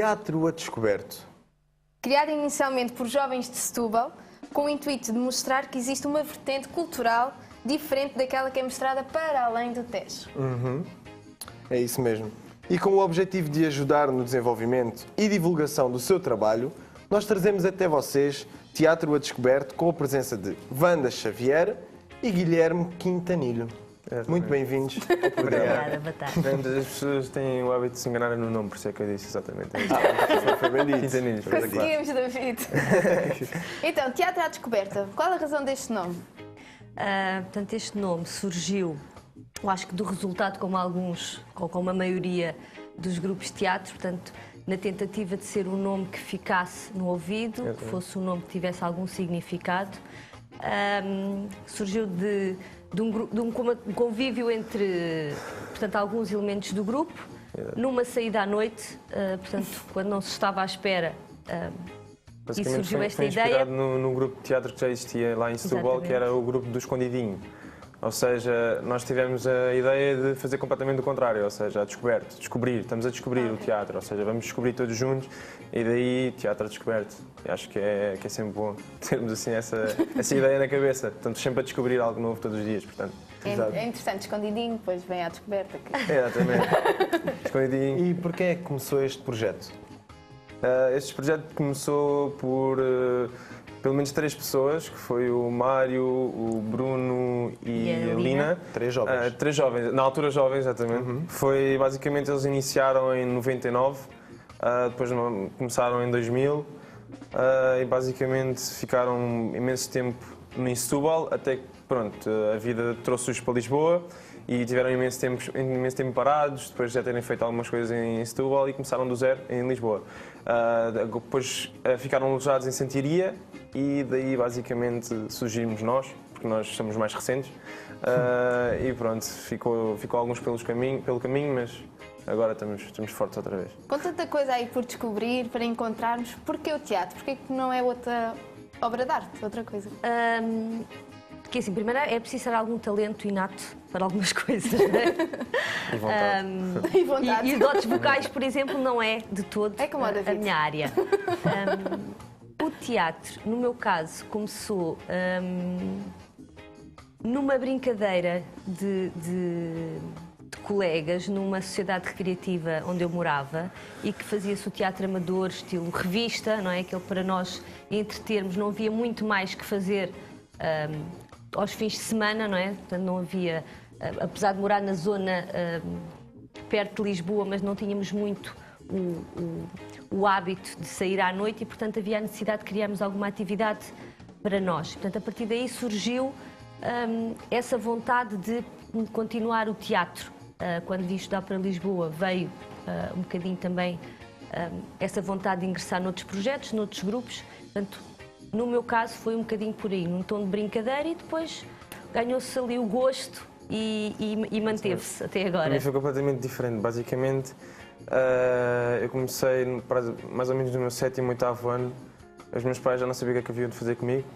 Teatro a Descoberto. Criado inicialmente por jovens de Setúbal, com o intuito de mostrar que existe uma vertente cultural diferente daquela que é mostrada para além do Tejo. É isso mesmo. E com o objetivo de ajudar no desenvolvimento e divulgação do seu trabalho, nós trazemos até vocês Teatro a Descoberto com a presença de Wanda Xavier e Guilherme Quintanilho. Muito bem-vindos ao programa. Obrigada, boa tarde. As pessoas têm o hábito de se enganarem no nome, por isso é que eu disse exatamente. Foi bem dito. Quintanilho. Conseguimos, David. Então, Teatro à Descoberta. Qual a razão deste nome? Portanto, este nome surgiu, eu acho que do resultado, como alguns, ou como a maioria dos grupos de teatro, portanto, na tentativa de ser um nome que ficasse no ouvido, que fosse um nome que tivesse algum significado. Surgiu de um convívio entre, portanto, alguns elementos do grupo, numa saída à noite, portanto, quando não se estava à espera, e surgiu esta foi ideia. inspirado no grupo de teatro que já existia lá em Setúbal, que era o grupo do Escondidinho. Ou seja, nós tivemos a ideia de fazer completamente o contrário, ou seja, estamos a descobrir o teatro, ou seja, vamos descobrir todos juntos e daí Teatro a Descoberto. E acho que é sempre bom termos assim essa ideia na cabeça, portanto, sempre a descobrir algo novo todos os dias, portanto. É interessante, escondidinho, depois vem à descoberta. Exatamente. Escondidinho. E porquê é que começou este projeto? Este projeto começou por pelo menos 3 pessoas, que foi o Mário, o Bruno e a Lina. 3 jovens. 3 jovens, na altura jovens, exatamente. Foi, basicamente, eles iniciaram em 99, depois começaram em 2000 e basicamente ficaram imenso tempo em Setúbal, até que, pronto, a vida trouxe-os para Lisboa e tiveram imenso tempo parados, depois de já terem feito algumas coisas em Setúbal e começaram do zero em Lisboa. Depois ficaram alojados em Santiria e daí basicamente surgimos nós, porque nós somos mais recentes. E pronto, ficou alguns pelo caminho, mas agora estamos fortes outra vez. Com tanta coisa aí por descobrir, para encontrarmos, porquê o teatro? Porquê que não é outra obra de arte, outra coisa? Porque assim, primeiro é preciso ter algum talento inato para algumas coisas, não é? E vontade. E vontade. E dotes vocais, por exemplo, não é de todo É como a David. minha área. O teatro, no meu caso, começou numa brincadeira de colegas numa sociedade recreativa onde eu morava e que fazia-se o teatro amador, estilo revista, não é? Aquele para nós entretermos, não havia muito mais que fazer aos fins de semana, não é? Portanto, não havia, apesar de morar na zona perto de Lisboa, mas não tínhamos muito o hábito de sair à noite e, portanto, havia a necessidade de criarmos alguma atividade para nós. Portanto, a partir daí surgiu essa vontade de continuar o teatro. Quando vim estudar para Lisboa, veio um bocadinho também essa vontade de ingressar noutros projetos, noutros grupos. Portanto, no meu caso, foi um bocadinho por aí, num tom de brincadeira e depois ganhou-se ali o gosto e manteve-se até agora. Para mim foi completamente diferente. Basicamente, eu comecei mais ou menos no meu 7º, 8º ano. Os meus pais já não sabiam o que é que haviam de fazer comigo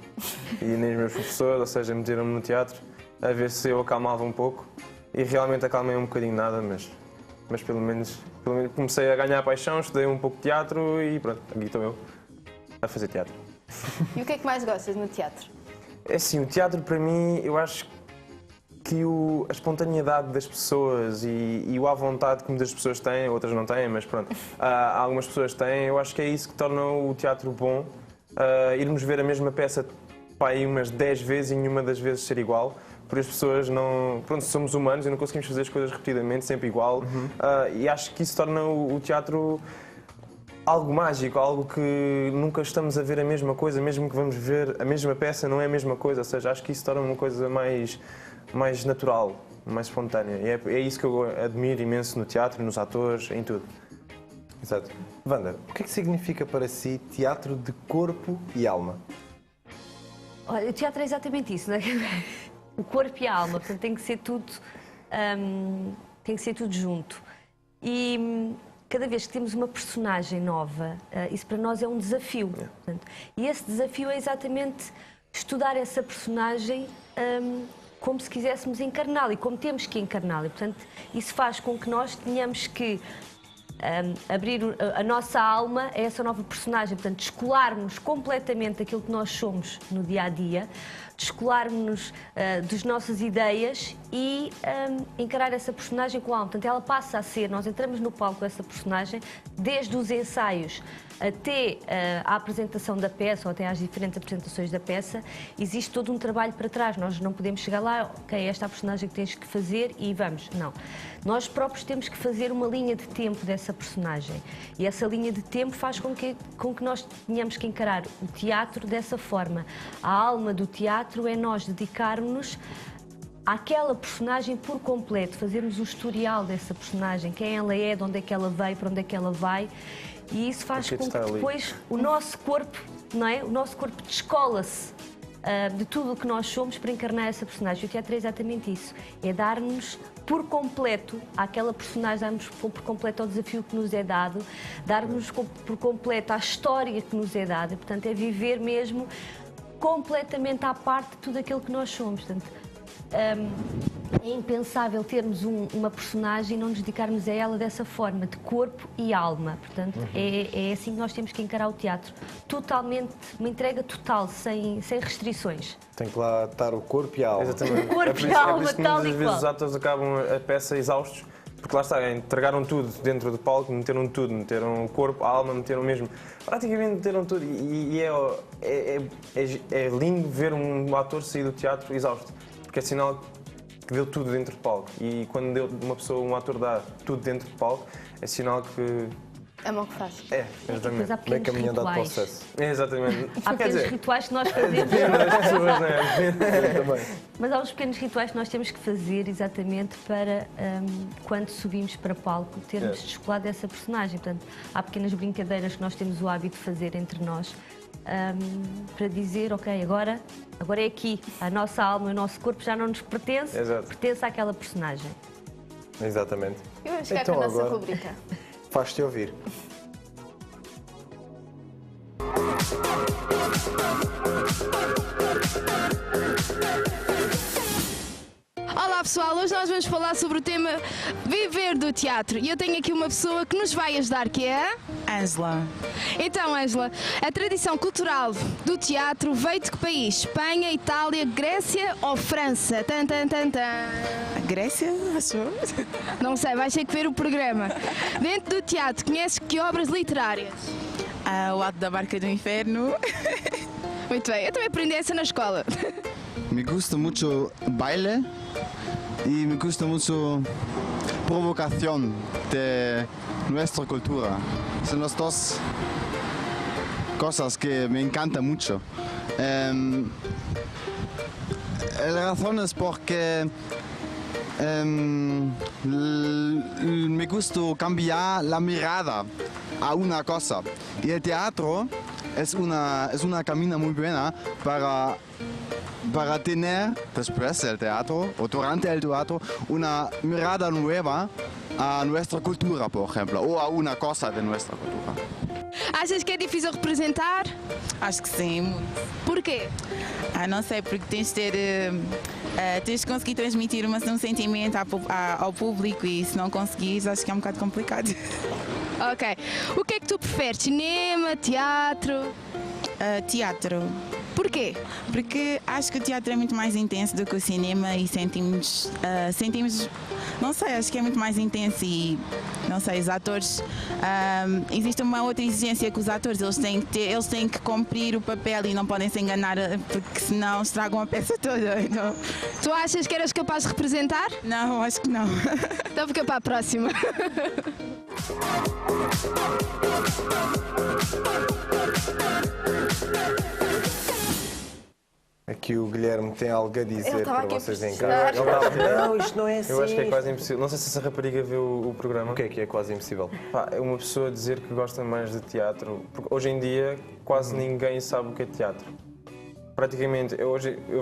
e nem os meus professores, ou seja, meteram-me no teatro a ver se eu acalmava um pouco. E realmente acalmei um bocadinho nada, mas pelo menos comecei a ganhar a paixão, estudei um pouco de teatro e pronto, aqui estou eu a fazer teatro. E o que é que mais gostas no teatro? É assim, o teatro para mim, eu acho que a espontaneidade das pessoas e o à vontade que muitas pessoas têm, outras não têm, mas pronto, algumas pessoas têm, eu acho que é isso que torna o teatro bom. Irmos ver a mesma peça para aí umas 10 vezes e nenhuma das vezes ser igual. Porque as pessoas não... Pronto, somos humanos e não conseguimos fazer as coisas repetidamente, sempre igual. E acho que isso torna o teatro algo mágico, algo que nunca estamos a ver a mesma coisa, mesmo que vamos ver a mesma peça, não é a mesma coisa. Ou seja, acho que isso torna uma coisa mais natural, mais espontânea. E é isso que eu admiro imenso no teatro, nos atores, em tudo. Exato. Wanda, o que é que significa para si teatro de corpo e alma? Olha, o teatro é exatamente isso, não é? O corpo e a alma, portanto tem que ser tudo junto. E cada vez que temos uma personagem nova, isso para nós é um desafio. Portanto, e esse desafio é exatamente estudar essa personagem como se quiséssemos encarná-la e como temos que encarná-la. Portanto, isso faz com que nós tenhamos que abrir a nossa alma a essa nova personagem, portanto, descolarmos completamente daquilo que nós somos no dia-a-dia, descolarmos das nossas ideias e encarar essa personagem com a alma. Portanto, ela passa a ser, nós entramos no palco com essa personagem, desde os ensaios até a apresentação da peça, ou até às diferentes apresentações da peça, existe todo um trabalho para trás. Nós não podemos chegar lá, ok, esta é a personagem que tens que fazer e vamos. Não. Nós próprios temos que fazer uma linha de tempo dessa personagem. E essa linha de tempo faz com que nós tenhamos que encarar o teatro dessa forma. A alma do teatro é nós dedicarmos-nos àquela personagem por completo, fazermos o historial dessa personagem, quem ela é, de onde é que ela veio, para onde é que ela vai. E isso faz com que depois o nosso corpo, não é? O nosso corpo descola-se de tudo o que nós somos para encarnar essa personagem. O teatro é exatamente isso. É dar-nos por completo àquela personagem, dar-nos por completo ao desafio que nos é dado, dar-nos por completo à história que nos é dada. Portanto, é viver mesmo completamente à parte de tudo aquilo que nós somos. Portanto, é impensável termos uma personagem e não nos dedicarmos a ela dessa forma, de corpo e alma. Portanto, é assim que nós temos que encarar o teatro. Totalmente, uma entrega total, sem restrições. Tem que lá estar o corpo e a alma. Exatamente. O corpo e a alma, tal muitas e vezes qual. os atores acabam a peça exaustos, porque lá está, entregaram tudo dentro do palco, meteram tudo, meteram o corpo, a alma, meteram mesmo, praticamente meteram tudo. E é lindo ver um ator sair do teatro exausto, porque é sinal que deu tudo dentro do palco. E quando um ator dá tudo dentro do palco, é sinal que... Ama o que faz. É, exatamente. Depois há Bem pequenos caminhando para o rituais. sucesso. É, exatamente. Há pequenos rituais que nós fazemos. Depende das pessoas, não é? Também. Mas há uns pequenos rituais que nós temos que fazer exatamente para, quando subimos para palco, termos descolado dessa personagem. Portanto, há pequenas brincadeiras que nós temos o hábito de fazer entre nós para dizer, ok, agora é aqui. A nossa alma, o nosso corpo já não nos pertence, Exato. pertence àquela personagem. Exatamente. E vamos ficar Então, com a nossa agora- rubrica. Faz-te ouvir. Olá pessoal, hoje nós vamos falar sobre o tema viver do teatro e eu tenho aqui uma pessoa que nos vai ajudar, que é a Ângela. Então Ângela, a tradição cultural do teatro veio de que país? Espanha, Itália, Grécia ou França? Tan, tan, tan, tan. A Grécia, achou? Não sei, vais ter que ver o programa. Dentro do teatro, conheces que obras literárias? O Alto da Barca do Inferno. Muito bem, eu também aprendi essa na escola. Me gusta mucho baile y me gusta mucho provocación de nuestra cultura. Son las dos cosas que me encantan mucho. La razón es porque me gusta cambiar la mirada a una cosa. Y el teatro es una camina muy buena para tener después del teatro o durante el teatro una mirada nueva a nuestra cultura, por ejemplo, o a una cosa de nuestra cultura. Achas que é difícil representar? Acho que sim, muito. Porquê? Não sei, porque tens de conseguir transmitir um sentimento ao público e se não conseguires, acho que é um bocado complicado. Ok. O que é que tu preferes? Cinema, teatro? Teatro. Porquê? Porque acho que o teatro é muito mais intenso do que o cinema e sentimos, não sei, acho que é muito mais intenso e, não sei, os atores, existe uma outra exigência que os atores, eles têm que cumprir o papel e não podem se enganar porque senão estragam a peça toda. Então, Tu achas que eras capaz de representar? não, acho que não. Então fica para a próxima. Aqui o Guilherme tem algo a Ele dizer estava para aqui a vocês em pressionar. casa. Não, isto não é assim. Eu acho que é quase impossível. Não sei se essa rapariga viu o programa. O que é quase impossível? Pá, é uma pessoa dizer que gosta mais de teatro, porque hoje em dia quase ninguém sabe o que é teatro. Praticamente, eu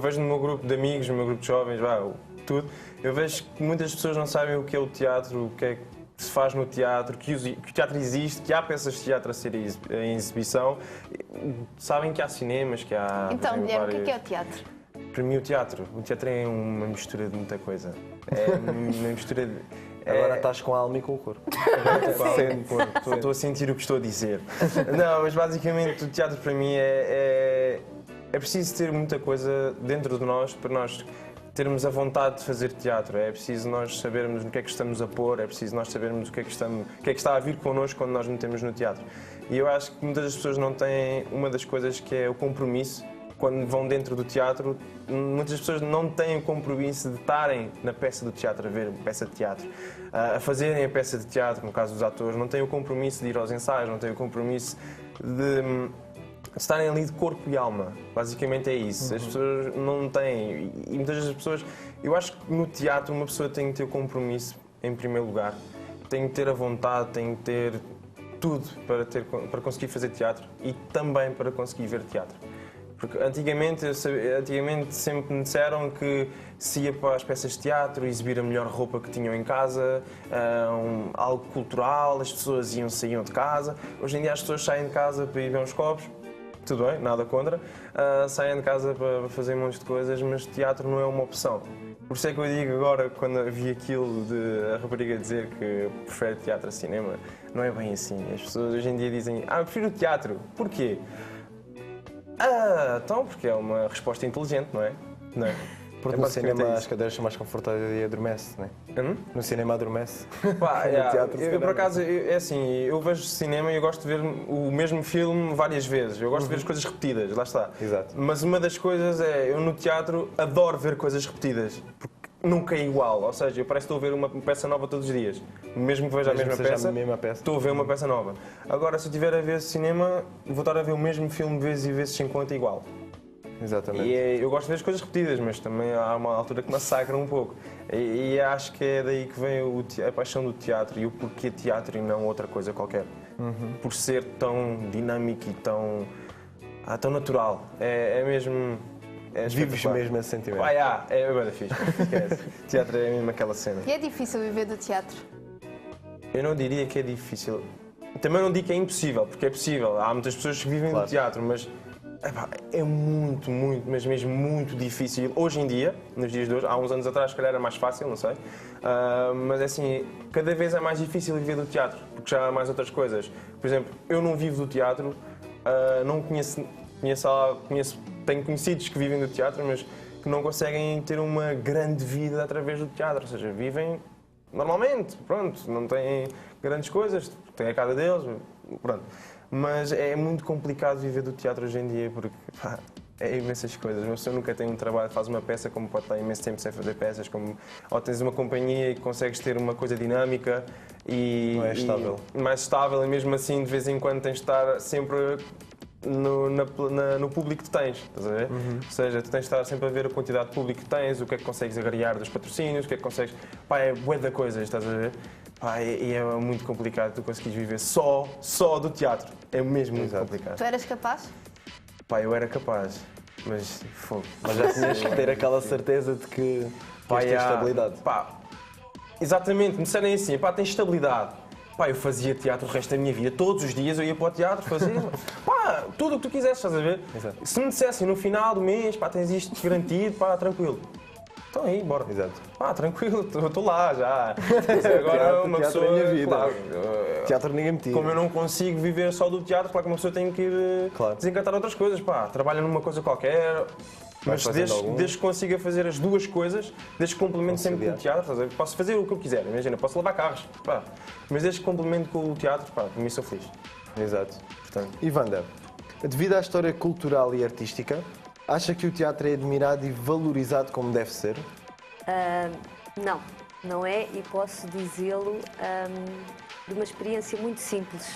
vejo no meu grupo de amigos, no meu grupo de jovens, tudo, eu vejo que muitas pessoas não sabem o que é o teatro, o que é que se faz no teatro, que o teatro existe, que há peças de teatro a ser em exibição. Sabem que há cinemas, que há... Então, por exemplo, Guilherme, o que é várias- o teatro? Para mim o teatro é uma mistura de muita coisa. É uma mistura de... Agora estás com a alma e com o corpo. Estou a sentir o que estou a dizer. Não, mas basicamente o teatro para mim é preciso ter muita coisa dentro de nós para nós termos a vontade de fazer teatro. É preciso nós sabermos no que é que estamos a pôr, é preciso nós sabermos o que é que está a vir connosco quando nós metemos no teatro. E eu acho que muitas das pessoas não têm uma das coisas que é o compromisso. Quando vão dentro do teatro, muitas pessoas não têm o compromisso de estarem na peça do teatro, a ver a peça de teatro, a fazerem a peça de teatro, no caso dos atores, não têm o compromisso de ir aos ensaios, não têm o compromisso de estarem ali de corpo e alma. Basicamente é isso. As pessoas não têm. E muitas das pessoas. Eu acho que no teatro uma pessoa tem que ter o compromisso em primeiro lugar, tem que ter a vontade, tem que ter tudo para conseguir fazer teatro e também para conseguir ver teatro. Porque antigamente sempre me disseram que se ia para as peças de teatro, exibir a melhor roupa que tinham em casa, algo cultural, as pessoas saíam de casa. Hoje em dia as pessoas saem de casa para ir ver uns copos, tudo bem, nada contra, saem de casa para fazer um monte de coisas, mas teatro não é uma opção. Por isso é que eu digo agora, quando vi aquilo de a rapariga dizer que prefere teatro a cinema, não é bem assim. As pessoas hoje em dia dizem, eu prefiro o teatro. Porquê? Então, porque é uma resposta inteligente, não é? Não é? Porque no cinema as cadeiras são mais confortáveis e adormece, não é? No cinema adormece. No teatro, eu, por acaso, é assim, eu vejo cinema e eu gosto de ver o mesmo filme várias vezes. Eu gosto de ver as coisas repetidas, lá está. Exato. Mas uma das coisas é, eu no teatro adoro ver coisas repetidas. Porque nunca é igual, ou seja, eu parece que estou a ver uma peça nova todos os dias. Mesmo que veja a mesma peça, estou a ver uma peça nova. Agora, se eu estiver a ver cinema, vou estar a ver o mesmo filme vezes e vezes 50 igual. Exatamente. E eu gosto de ver as coisas repetidas, mas também há uma altura que massacra um pouco. E acho que é daí que vem a paixão do teatro e o porquê teatro e não outra coisa qualquer. Por ser tão dinâmico e tão natural. É mesmo... Vives mesmo esse sentimento. É bem fixe. Teatro é mesmo aquela cena. E é difícil viver do teatro? Eu não diria que é difícil. Também não digo que é impossível, porque é possível. Há muitas pessoas que vivem do teatro, mas é muito, mas mesmo muito difícil. Hoje em dia, nos dias de hoje, há uns anos atrás, se calhar era mais fácil, não sei. Mas é assim, cada vez é mais difícil viver do teatro, porque já há mais outras coisas. Por exemplo, eu não vivo do teatro, não conheço, tenho conhecidos que vivem do teatro, mas que não conseguem ter uma grande vida através do teatro. Ou seja, vivem normalmente, pronto, não têm grandes coisas, têm a casa deles, pronto. Mas é muito complicado viver do teatro hoje em dia, porque é imensas coisas. Uma pessoa nunca tem um trabalho, faz uma peça, como pode estar imenso tempo sem fazer peças, ou tens uma companhia e consegues ter uma coisa dinâmica e mais estável, e mesmo assim, de vez em quando, tens de estar sempre no público que tens, estás a ver? Ou seja, tu tens de estar sempre a ver a quantidade de público que tens, o que é que consegues agregar dos patrocínios, o que é que consegues... é bué da coisa, estás a ver? E é muito complicado tu conseguires viver só do teatro. É mesmo muito complicado. Tu eras capaz? Eu era capaz, mas fogo. Mas já tinhas que ter aquela certeza de que tens estabilidade. Exatamente, me disserem assim, tens estabilidade. Eu fazia teatro o resto da minha vida. Todos os dias eu ia para o teatro fazer. Tudo o que tu quisesse, estás a ver? Exato. Se me dissessem no final do mês, tens isto garantido, tranquilo. Então aí, bora. Exato. Tranquilo, estou lá já. Agora uma pessoa. É a minha vida. Claro, teatro ninguém me tira. Como eu não consigo viver só do teatro, claro que uma pessoa tem que ir desencantar outras coisas. Trabalha numa coisa qualquer. Mas desde que consiga fazer as duas coisas, desde que complemente sempre com o teatro, posso fazer o que eu quiser, imagina, posso lavar carros, mas desde que complemente com o teatro, para mim sou feliz. Exato. E Wanda, devido à história cultural e artística, acha que o teatro é admirado e valorizado como deve ser? Não é, e posso dizê-lo de uma experiência muito simples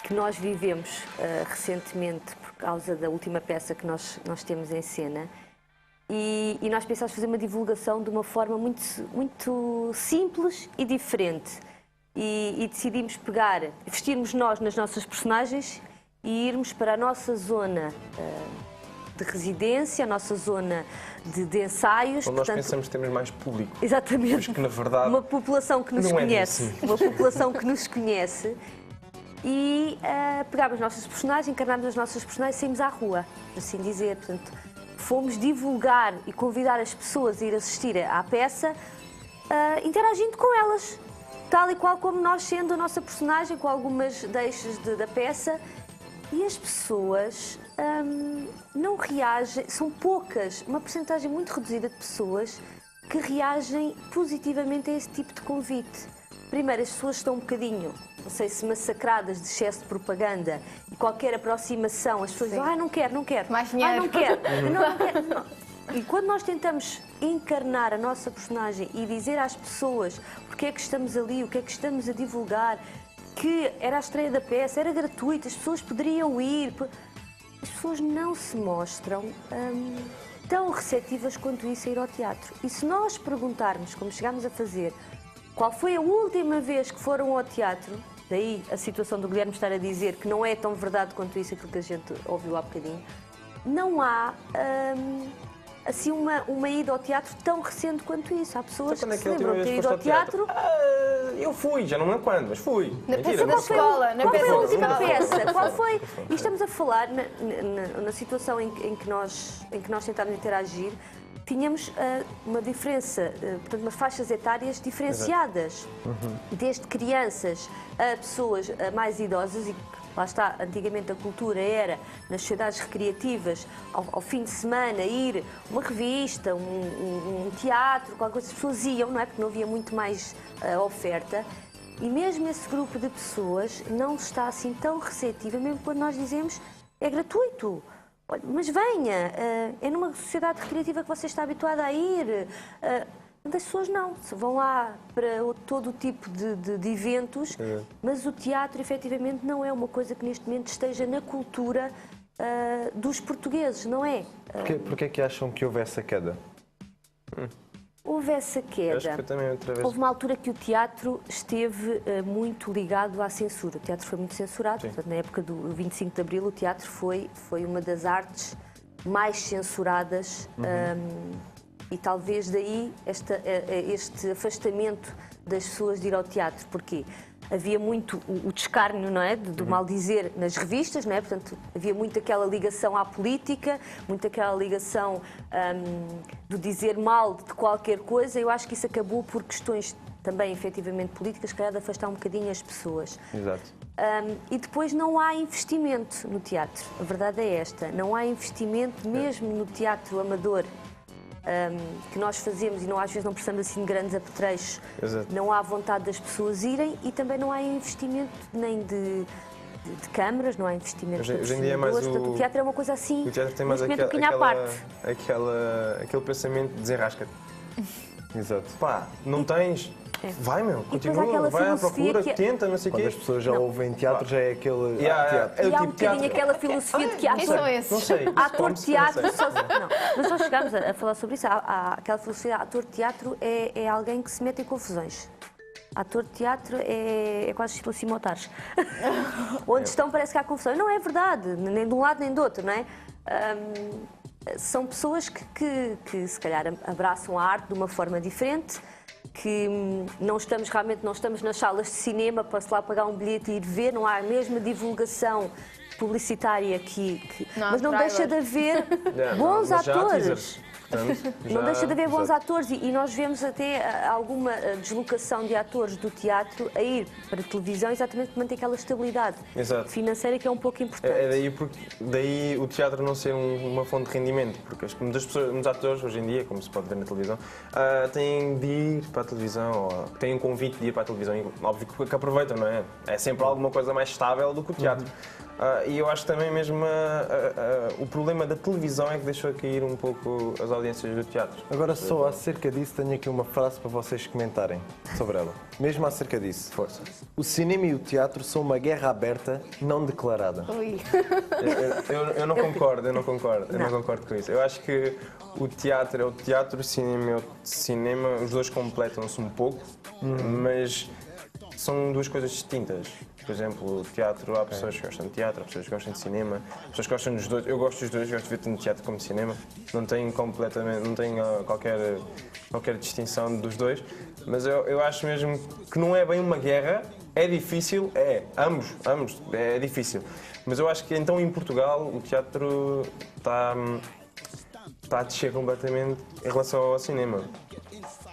que nós vivemos recentemente por causa da última peça que nós temos em cena, e nós pensámos fazer uma divulgação de uma forma muito simples e diferente, e decidimos vestirmos nós nas nossas personagens e irmos para a nossa zona de residência, a nossa zona de ensaios. Nós pensamos que temos mais público. Exatamente. Porque, na verdade, uma população que nos conhece. Uma população que nos conhece. E pegámos as nossas personagens, encarnámos as nossas personagens e saímos à rua, por assim dizer. Portanto, fomos divulgar e convidar as pessoas a ir assistir à peça, interagindo com elas, tal e qual como nós sendo a nossa personagem, com algumas deixas da peça. E as pessoas não reagem, são poucas, uma porcentagem muito reduzida de pessoas que reagem positivamente a esse tipo de convite. Primeiro, as pessoas estão um bocadinho, não sei se massacradas de excesso de propaganda e qualquer aproximação, as pessoas dizem, não quero. Mais dinheiro. Não quero. Não quero. Não. E quando nós tentamos encarnar a nossa personagem e dizer às pessoas porque é que estamos ali, o que é que estamos a divulgar, que era a estreia da peça, era gratuita, as pessoas poderiam ir. As pessoas não se mostram tão receptivas quanto isso a ir ao teatro. E se nós perguntarmos, como chegámos a fazer, qual foi a última vez que foram ao teatro, daí a situação do Guilherme estar a dizer que não é tão verdade quanto isso, aquilo que a gente ouviu há bocadinho, não há assim uma ida ao teatro tão recente quanto isso. Há pessoas que se lembram de ter ido ao teatro. Eu fui, já não lembro quando, mas fui. Na peça da Qual foi escola, na a peça da última escola. peça? Qual foi? E estamos a falar na situação em que nós tentámos interagir. Tínhamos uma diferença, portanto, umas faixas etárias diferenciadas, desde crianças a pessoas mais idosas, e lá está, antigamente a cultura era, nas sociedades recreativas, ao fim de semana, ir uma revista, um teatro, qualquer coisa, as pessoas iam, não é? Porque não havia muito mais oferta. E mesmo esse grupo de pessoas não está assim tão receptiva, mesmo quando nós dizemos é gratuito. Olha, mas venha, é numa sociedade recreativa que você está habituada a ir. As pessoas não, vão lá para todo o tipo de eventos, mas o teatro efetivamente não é uma coisa que neste momento esteja na cultura dos portugueses, não é? Porquê é que acham que houve essa queda? Houve essa queda. Acho que foi também outra vez. Houve uma altura que o teatro esteve muito ligado à censura. O teatro foi muito censurado. Portanto, na época do 25 de Abril, o teatro foi uma das artes mais censuradas e talvez daí este afastamento das pessoas de ir ao teatro. Porquê? Havia muito o descárnio, não é? Do mal dizer nas revistas, não é? Portanto, havia muito aquela ligação à política, muito aquela ligação do dizer mal de qualquer coisa. Eu acho que isso acabou por questões também efetivamente políticas, se calhar de afastar um bocadinho as pessoas. Exato. E depois não há investimento no teatro. A verdade é esta, não há investimento mesmo no teatro amador. Que nós fazemos e às vezes não precisamos assim de grandes apetrechos. Exato. Não há vontade das pessoas irem e também não há investimento nem de câmaras, não há investimento de Hoje em dia é mais Portanto, o teatro é uma coisa assim, O teatro tem mais neste momento, um bocadinho à parte. aquele pensamento de desenrasca. Exato. Pá, não tens? Vai, meu, depois há continua, aquela vai à filosofia procura, que é- tenta, não sei o Quando quê. as pessoas já ouvem teatro, já é aquele teatro. É o E há um tipo bocadinho teatro. aquela filosofia de que Quem são ator, esses? Não sei. ator de teatro Não sei. não, mas nós chegámos a falar sobre isso. Há aquela filosofia, ator de teatro é alguém que se mete em confusões. Ator de teatro é quase estilo assim motares. Onde estão parece que há confusão. Não é verdade, nem de um lado nem do outro, não é? São pessoas que se calhar abraçam a arte de uma forma diferente, que não estamos nas salas de cinema para se lá pagar um bilhete e ir ver, não há a mesma divulgação publicitária mas não deixa de haver bons mas já há atores. teasers, portanto, Não já- deixa de haver bons Exato. atores e nós vemos até alguma deslocação de atores do teatro a ir para a televisão exatamente para manter aquela estabilidade Exato. financeira que é um pouco importante. Daí o teatro não ser uma fonte de rendimento, porque muitos atores hoje em dia, como se pode ver na televisão, têm de ir para a televisão, ou têm um convite de ir para a televisão, e óbvio que aproveitam, não é? É sempre alguma coisa mais estável do que o teatro. E eu acho que também mesmo o problema da televisão é que deixou cair um pouco as audiências do teatro. Agora, só acerca disso, tenho aqui uma frase para vocês comentarem sobre ela. Mesmo acerca disso. Força. O cinema e o teatro são uma guerra aberta, não declarada. Ui. Eu não concordo, eu não concordo com isso. Eu acho que o teatro é o teatro, o cinema é o cinema, os dois completam-se um pouco, mas são duas coisas distintas. Por exemplo, o teatro, há pessoas que gostam de teatro, há pessoas que gostam de cinema, há pessoas que gostam dos dois. Eu gosto dos dois, gosto de ver tanto teatro como cinema. Não tenho qualquer distinção dos dois, mas eu acho mesmo que não é bem uma guerra, é difícil, ambos, é difícil. Mas eu acho que então em Portugal o teatro está a descer completamente em relação ao cinema.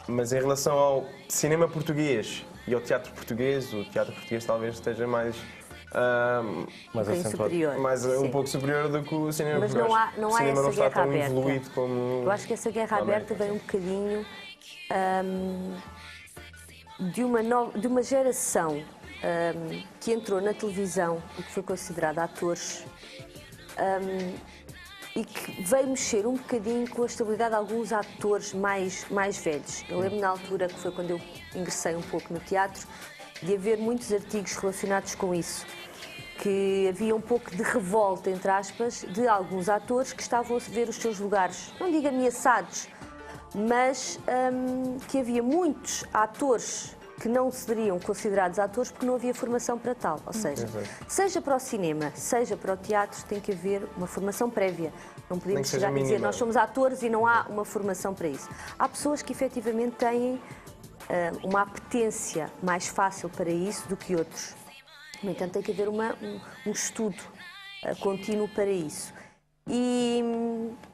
Mas em relação ao cinema português e ao teatro português, o teatro português talvez esteja mais Mais bem acentuado. superior. mais Sim. um pouco superior do que o cinema Mas português. não há O cinema essa não está guerra tão aberta. evoluído como... Eu acho que essa guerra América, aberta vem um bocadinho de uma geração que entrou na televisão e que foi considerada atores e que veio mexer um bocadinho com a estabilidade de alguns atores mais velhos. Eu lembro na altura, que foi quando eu ingressei um pouco no teatro, de haver muitos artigos relacionados com isso, que havia um pouco de revolta, entre aspas, de alguns atores que estavam a ver os seus lugares, não digo ameaçados, mas que havia muitos atores que não seriam considerados atores porque não havia formação para tal. Ou seja para o cinema, seja para o teatro, tem que haver uma formação prévia. Não podemos chegar a dizer nós somos atores e não há uma formação para isso. Há pessoas que efetivamente têm uma apetência mais fácil para isso do que outros. No entanto, tem que haver um estudo contínuo para isso. E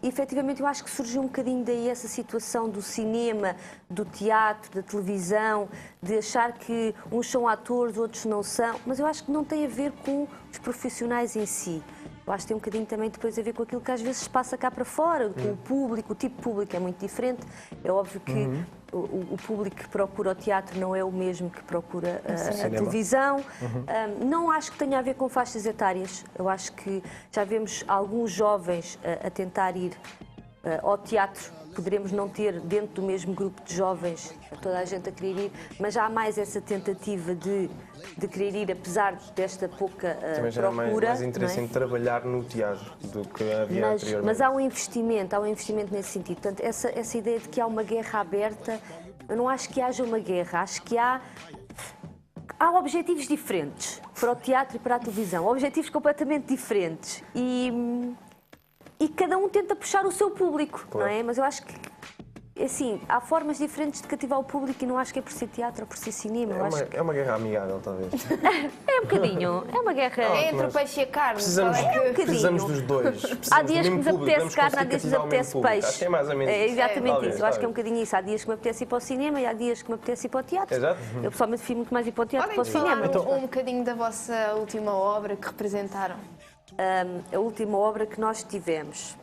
efetivamente eu acho que surgiu um bocadinho daí essa situação do cinema, do teatro, da televisão, de achar que uns são atores, outros não são, mas eu acho que não tem a ver com os profissionais em si. Eu acho que tem um bocadinho também depois a ver com aquilo que às vezes se passa cá para fora, com o público, o tipo de público é muito diferente. É óbvio que o público que procura o teatro não é o mesmo que procura a televisão. Não acho que tenha a ver com faixas etárias. Eu acho que já vemos alguns jovens a tentar ir ao teatro. Poderemos não ter dentro do mesmo grupo de jovens toda a gente a querer ir, mas já há mais essa tentativa de querer ir, apesar desta pouca Também já há procura. mais interesse em trabalhar no teatro do que havia anteriormente. Mas há um investimento nesse sentido. Portanto, essa ideia de que há uma guerra aberta, eu não acho que haja uma guerra, acho que há objetivos diferentes para o teatro e para a televisão, objetivos completamente diferentes. E cada um tenta puxar o seu público, não é? Mas eu acho que, assim, há formas diferentes de cativar o público e não acho que é por ser teatro ou por ser cinema. É uma guerra amigável, talvez. É um bocadinho, é uma guerra... É entre o peixe e a carne. Precisamos dos dois. Há dias que nos apetece carne, há dias que nos apetece peixe. Acho que é mais ou menos É isso. exatamente Talvez, isso. Eu acho que é um talvez. bocadinho isso. Há dias que me apetece ir para o cinema e há dias que me apetece ir para o teatro. Exato. Eu pessoalmente prefiro muito mais ir para o teatro que para o Podem falar cinema. um bocadinho da vossa última obra que representaram? A última obra que nós tivemos.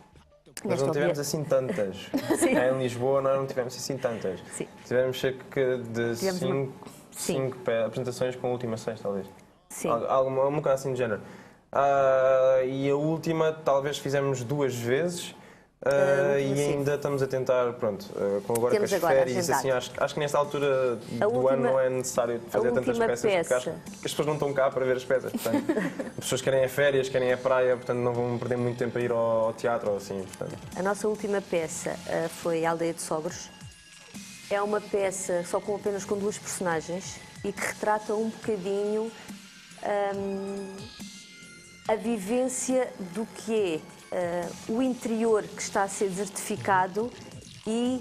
Nós não tivemos assim tantas. Em Lisboa nós não tivemos assim tantas. Sim. Tivemos cerca de Tivemos cinco apresentações com a última 6, talvez. Sim. Alguma coisa assim de género. E a última talvez fizemos 2 vezes. E sim. ainda estamos a tentar, pronto, agora Temos com as agora férias, assim, agendado. acho que nesta altura do ano não é necessário fazer tantas última peças, porque peça. acho que as pessoas não estão cá para ver as peças, portanto, as pessoas querem férias, querem a praia, portanto não vão perder muito tempo a ir ao teatro ou assim, portanto. A nossa última peça foi A Aldeia de Sogros. É uma peça só apenas com 2 personagens e que retrata um bocadinho a vivência do que é o interior que está a ser desertificado e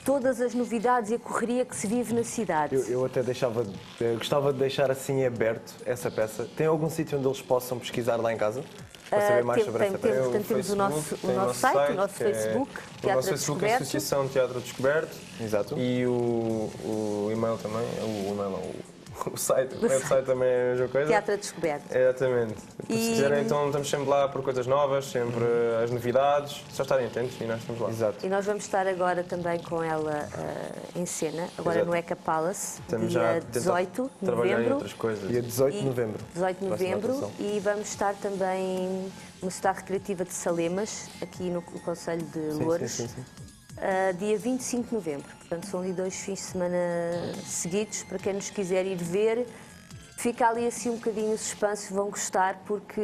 todas as novidades e a correria que se vive na cidade. Eu até gostava de deixar assim aberto essa peça. Tem algum sítio onde eles possam pesquisar lá em casa? Para saber mais sobre essa peça? Portanto, temos o nosso site, o nosso Facebook, o nosso Teatro Facebook é a Descoberto. Associação Teatro Descoberto. Exato. E o e-mail também, o site, o website também é a mesma coisa. Teatro Descoberto. Exatamente. Se E- quiserem, então estamos sempre lá por coisas novas, sempre as novidades, só estarem atentos e nós estamos lá. Exato. E nós vamos estar agora também com ela em cena, agora Exato. no ECA Palace, Estamos já a dia tentar 18 de trabalhar em novembro. outras coisas. Dia 18 de novembro. 18 de Próxima novembro atuação. e vamos estar também na Cidade Recreativa de Salemas, aqui no Concelho de Loures, Sim. dia 25 de novembro. Portanto, são ali 2 fins de semana seguidos, para quem nos quiser ir ver. Fica ali assim um bocadinho o suspense, vão gostar, porque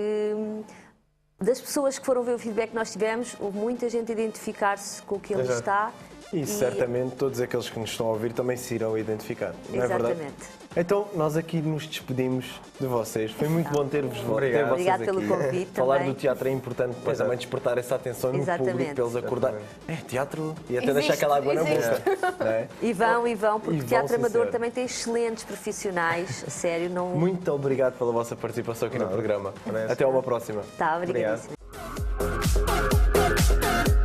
das pessoas que foram ver o feedback que nós tivemos, houve muita gente a identificar-se com o que ele Exato. está. E certamente todos aqueles que nos estão a ouvir também se irão identificar. Não é verdade? Exatamente. Então, nós aqui nos despedimos de vocês. Foi muito bom ter-vos Obrigado. vocês Obrigada aqui. pelo convite Falar também. do teatro é importante para Exato. também despertar essa atenção no Exatamente. público, para eles acordarem. É teatro e até deixar Existe, aquela água na existe. boca. Não é? E vão, porque E o Teatro vão, sim, Amador senhora. também tem excelentes profissionais, a sério, não... Muito obrigado pela vossa participação aqui no programa. parece. Até uma próxima. Tá, obrigadíssima. Obrigado.